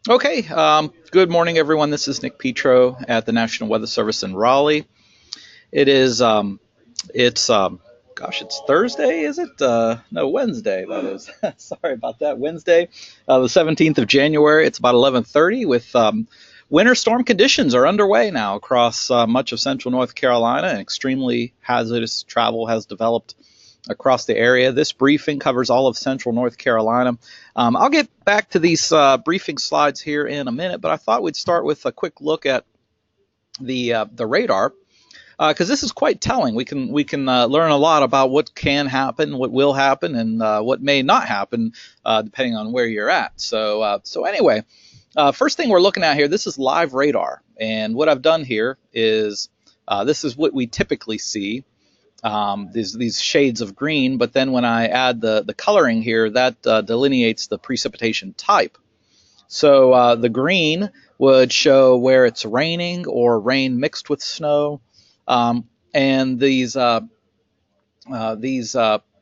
Okay, good morning, everyone. This is Nick Petro at the National Weather Service in Raleigh. It is, it's, gosh, it's Thursday, is it? No, Wednesday, that is. Sorry about that. Wednesday, the 17th of January. It's about 11:30 with winter storm conditions are underway now across much of central North Carolina, and extremely hazardous travel has developed across the area. This briefing covers all of central North Carolina. I'll get back to these briefing slides here in a minute, but I thought we'd start with a quick look at the radar because this is quite telling. We can learn a lot about what can happen, what will happen, and what may not happen depending on where you're at. So anyway, first thing we're looking at here, this is live radar, and what I've done here is this is what we typically see, these shades of green, but then when I add the coloring here, that delineates the precipitation type. So the green would show where it's raining or rain mixed with snow, and these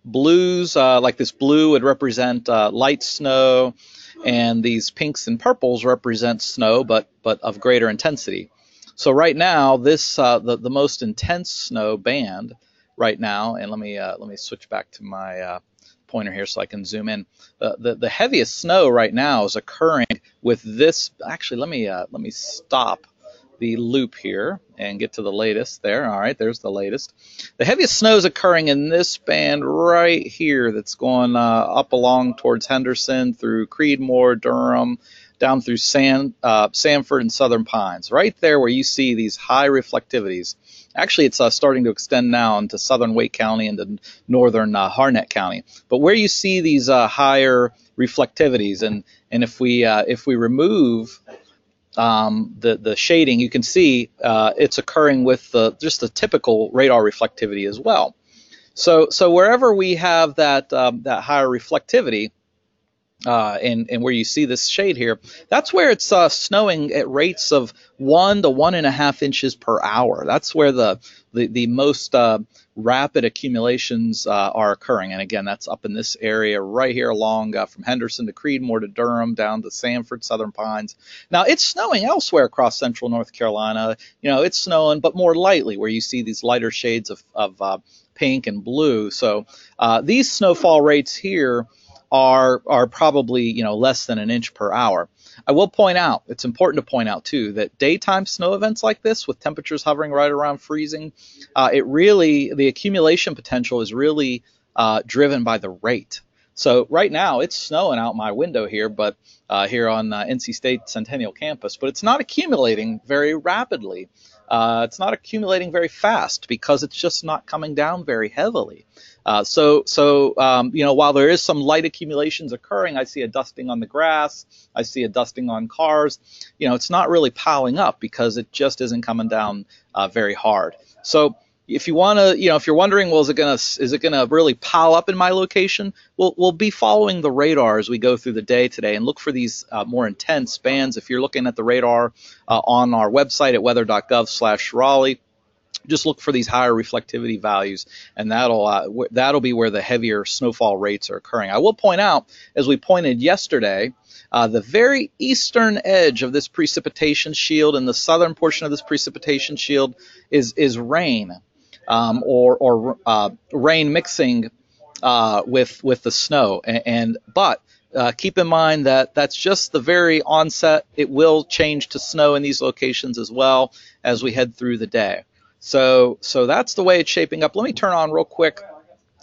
blues, like this blue, would represent light snow, and these pinks and purples represent snow, but of greater intensity. So right now, this the most intense snow band right now, and let me switch back to my pointer here so I can zoom in. The heaviest snow right now is occurring with this. Actually, let me stop the loop here and get to the latest there. All right, there's the latest. The heaviest snow is occurring in this band right here that's going up along towards Henderson, through Creedmoor, Durham, down through Sanford and Southern Pines, right there where you see these high reflectivities. Actually, it's starting to extend now into southern Wake County and the northern Harnett County. But where you see these higher reflectivities, and if we remove the shading, you can see it's occurring with just the typical radar reflectivity as well. So wherever we have that higher reflectivity, and where you see this shade here, that's where it's snowing at rates of 1 to 1.5 inches per hour. That's where the most rapid accumulations are occurring. And again, that's up in this area right here along from Henderson to Creedmoor to Durham down to Sanford, Southern Pines. Now, it's snowing elsewhere across central North Carolina. You know, it's snowing, but more lightly, where you see these lighter shades of pink and blue. So these snowfall rates here are probably, less than an inch per hour. I will point out, it's important to point out too, that daytime snow events like this, with temperatures hovering right around freezing, the accumulation potential is really driven by the rate. So right now it's snowing out my window here, but here on NC State Centennial Campus, but it's not accumulating very rapidly. It's not accumulating very fast because it's just not coming down very heavily. While there is some light accumulations occurring, I see a dusting on the grass, I see a dusting on cars. It's not really piling up because it just isn't coming down very hard. So if you want to, if you're wondering, well, is it gonna really pile up in my location? We'll be following the radar as we go through the day today and look for these more intense bands. If you're looking at the radar on our website at weather.gov/Raleigh, just look for these higher reflectivity values, and that'll be where the heavier snowfall rates are occurring. I will point out, as we pointed yesterday, the very eastern edge of this precipitation shield and the southern portion of this precipitation shield is rain, or rain mixing with the snow. But keep in mind that that's just the very onset. It will change to snow in these locations as well as we head through the day. So that's the way it's shaping up. Let me turn on real quick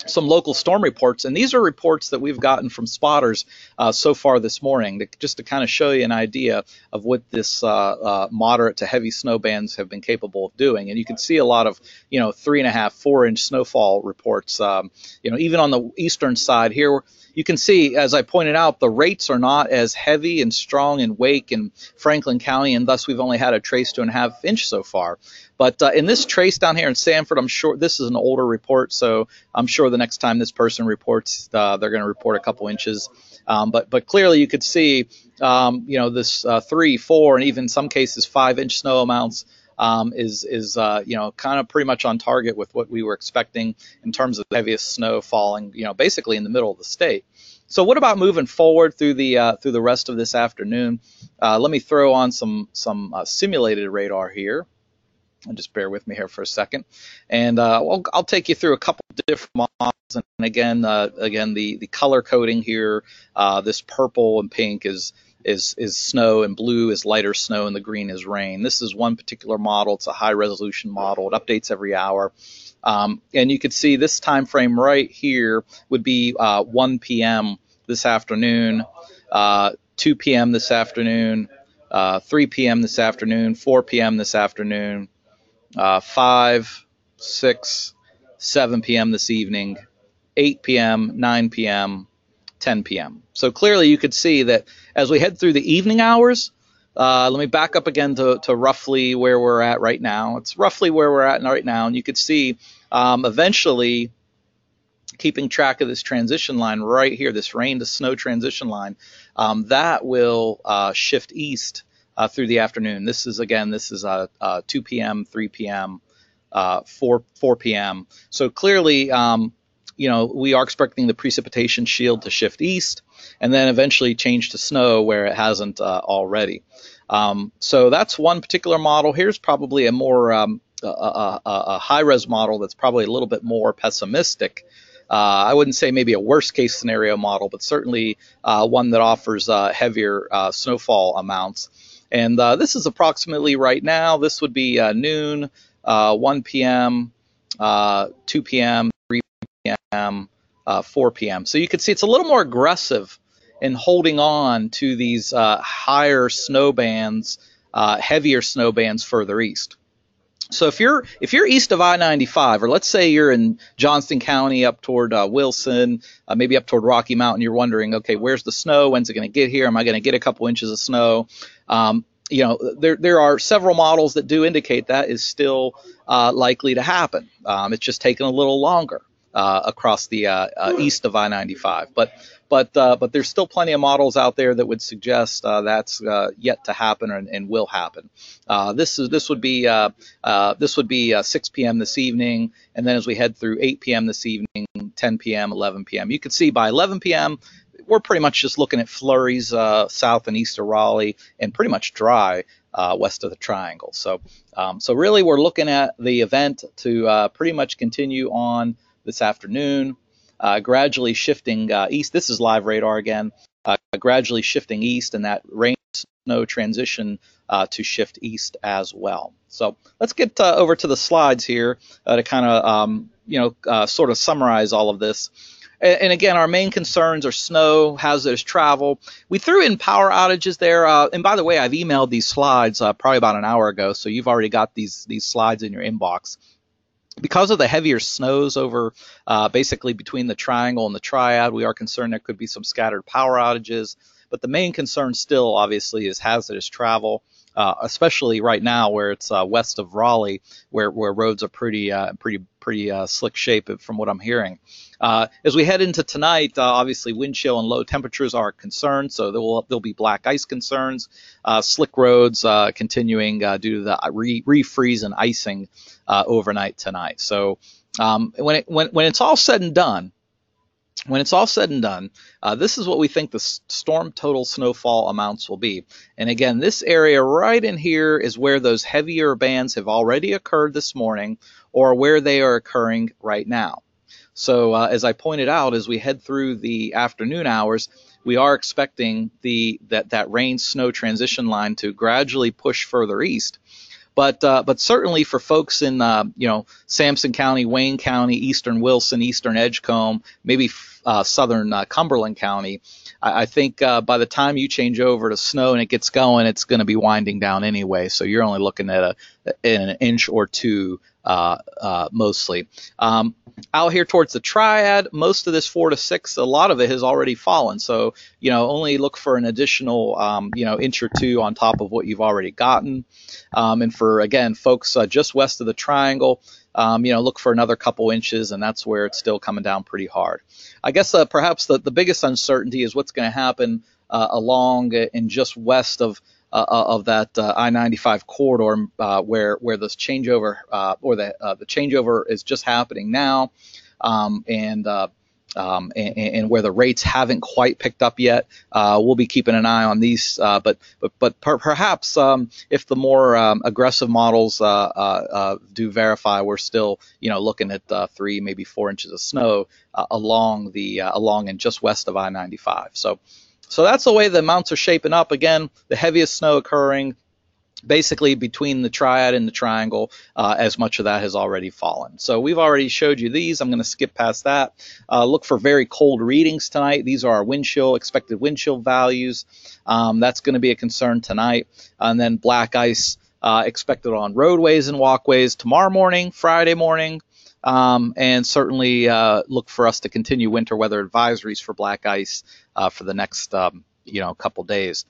some local storm reports, and these are reports that we've gotten from spotters so far this morning, just to kind of show you an idea of what this moderate to heavy snow bands have been capable of doing. And you can see a lot of 3.5, 4-inch snowfall reports. Even on the eastern side here, you can see, as I pointed out, the rates are not as heavy and strong in Wake and Franklin County, and thus we've only had a trace 2.5 inch so far. But in this trace down here in Sanford, I'm sure this is an older report, so I'm sure the next time this person reports, they're going to report a couple inches. But clearly you could see, this 3, 4, and even some cases 5-inch snow amounts is kind of pretty much on target with what we were expecting in terms of the heaviest snow falling, basically in the middle of the state. So what about moving forward through the rest of this afternoon? Let me throw on some simulated radar here. And just bear with me here for a second, and I'll take you through a couple of different models. And again, the color coding here, this purple and pink is snow, and blue is lighter snow, and the green is rain. This is one particular model. It's a high resolution model. It updates every hour. And you can see this time frame right here would be 1 p.m. this afternoon, 2 p.m. this afternoon, 3 p.m. this afternoon, 4 p.m. this afternoon, 5, 6, 7 p.m. this evening, 8 p.m., 9 p.m., 10 p.m. So clearly you could see that as we head through the evening hours, let me back up again to roughly where we're at right now. It's roughly where we're at right now, and you could see eventually, keeping track of this transition line right here, this rain to snow transition line, that will shift east through the afternoon. This is 2 p.m., 3 p.m., 4 p.m. So clearly, we are expecting the precipitation shield to shift east and then eventually change to snow where it hasn't already. So that's one particular model. Here's probably a more a high-res model that's probably a little bit more pessimistic. I wouldn't say maybe a worst-case scenario model, but certainly one that offers heavier snowfall amounts. And this is approximately right now. This would be noon, 1 p.m., 2 p.m., 3 p.m., 4 p.m. So you can see it's a little more aggressive in holding on to these higher snow bands, heavier snow bands further east. So if you're east of I-95, or let's say you're in Johnston County up toward Wilson, maybe up toward Rocky Mountain, you're wondering, okay, where's the snow? When's it going to get here? Am I going to get a couple inches of snow? There are several models that do indicate that is still likely to happen. It's just taking a little longer across the east of I-95, but there's still plenty of models out there that would suggest that's yet to happen and will happen. This would be 6 p.m. this evening, and then as we head through 8 p.m. this evening, 10 p.m., 11 p.m. You can see by 11 p.m. we're pretty much just looking at flurries south and east of Raleigh, and pretty much dry west of the Triangle. So really we're looking at the event to pretty much continue on this afternoon, gradually shifting east. This is live radar again, gradually shifting east, and that rain snow transition to shift east as well. So let's get over to the slides here to kind of sort of summarize all of this. And again, our main concerns are snow, hazardous travel. We threw in power outages there. And by the way, I've emailed these slides probably about an hour ago, so you've already got these slides in your inbox. Because of the heavier snows over basically between the Triangle and the Triad, we are concerned there could be some scattered power outages. But the main concern still, obviously, is hazardous travel, especially right now where it's west of Raleigh, where roads are pretty slick shape from what I'm hearing. As we head into tonight, obviously wind chill and low temperatures are a concern, so there'll be black ice concerns, slick roads continuing due to the refreeze and icing overnight tonight. So when it's all said and done, this is what we think the storm total snowfall amounts will be. And again, this area right in here is where those heavier bands have already occurred this morning, or where they are occurring right now. So as I pointed out, as we head through the afternoon hours, we are expecting that rain snow transition line to gradually push further east. But certainly for folks in Sampson County, Wayne County, Eastern Wilson, Eastern Edgecombe, maybe Southern Cumberland County, I think by the time you change over to snow and it gets going, it's going to be winding down anyway. So you're only looking at an inch or two mostly. Out here towards the Triad, most of this 4 to 6, a lot of it has already fallen. So, only look for an additional, inch or two on top of what you've already gotten. And for, again, folks just west of the Triangle, look for another couple inches, and that's where it's still coming down pretty hard. I guess perhaps the biggest uncertainty is what's going to happen along and just west of that I-95 corridor where this changeover or the changeover is just happening now, and and where the rates haven't quite picked up yet. We'll be keeping an eye on these, but perhaps if the more aggressive models do verify, we're still looking at 3, maybe 4 inches of snow along and just west of I-95. So that's the way the amounts are shaping up. Again, the heaviest snow occurring basically between the triad and the triangle, as much of that has already fallen. So we've already showed you these. I'm going to skip past that. Look for very cold readings tonight. These are our expected wind chill values. That's going to be a concern tonight. And then black ice expected on roadways and walkways tomorrow morning, Friday morning. And certainly look for us to continue winter weather advisories for black ice for the next couple days.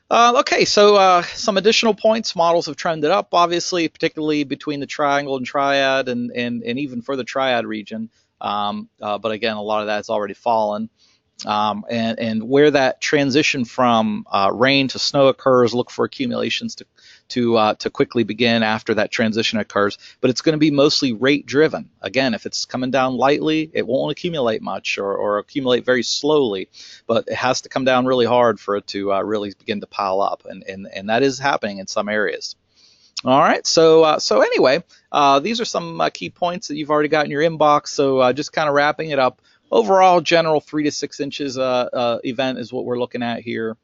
Okay, so some additional points. Models have trended up, obviously, particularly between the triangle and triad and even for the triad region. But again, a lot of that has already fallen. And where that transition from rain to snow occurs, look for accumulations to quickly begin after that transition occurs. But it's going to be mostly rate driven. Again, if it's coming down lightly, it won't accumulate much or accumulate very slowly. But it has to come down really hard for it to really begin to pile up, and that is happening in some areas. All right, so anyway, these are some key points that you've already got in your inbox. So just kind of wrapping it up. Overall, general 3 to 6 inches event is what we're looking at here.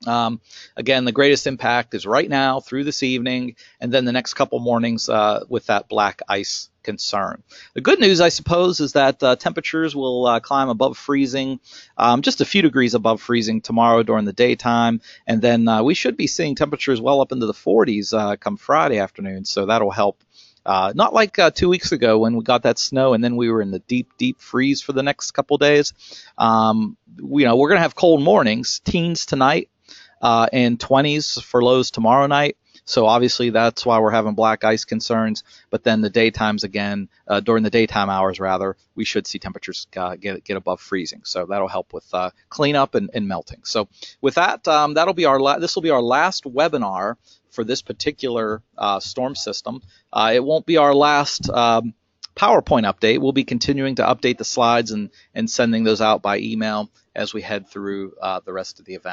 Again, the greatest impact is right now through this evening, and then the next couple mornings with that black ice concern. The good news, I suppose, is that temperatures will climb above freezing, just a few degrees above freezing tomorrow during the daytime, and then we should be seeing temperatures well up into the 40s come Friday afternoon, so that'll help. Not like 2 weeks ago when we got that snow and then we were in the deep freeze for the next couple days. We're going to have cold mornings, teens tonight, and 20s for lows tomorrow night. So obviously that's why we're having black ice concerns. But then the daytimes again, during the daytime hours rather, we should see temperatures get above freezing. So that'll help with cleanup and melting. So with that, this will be our last webinar for this particular storm system. It won't be our last PowerPoint update. We'll be continuing to update the slides and sending those out by email as we head through the rest of the event.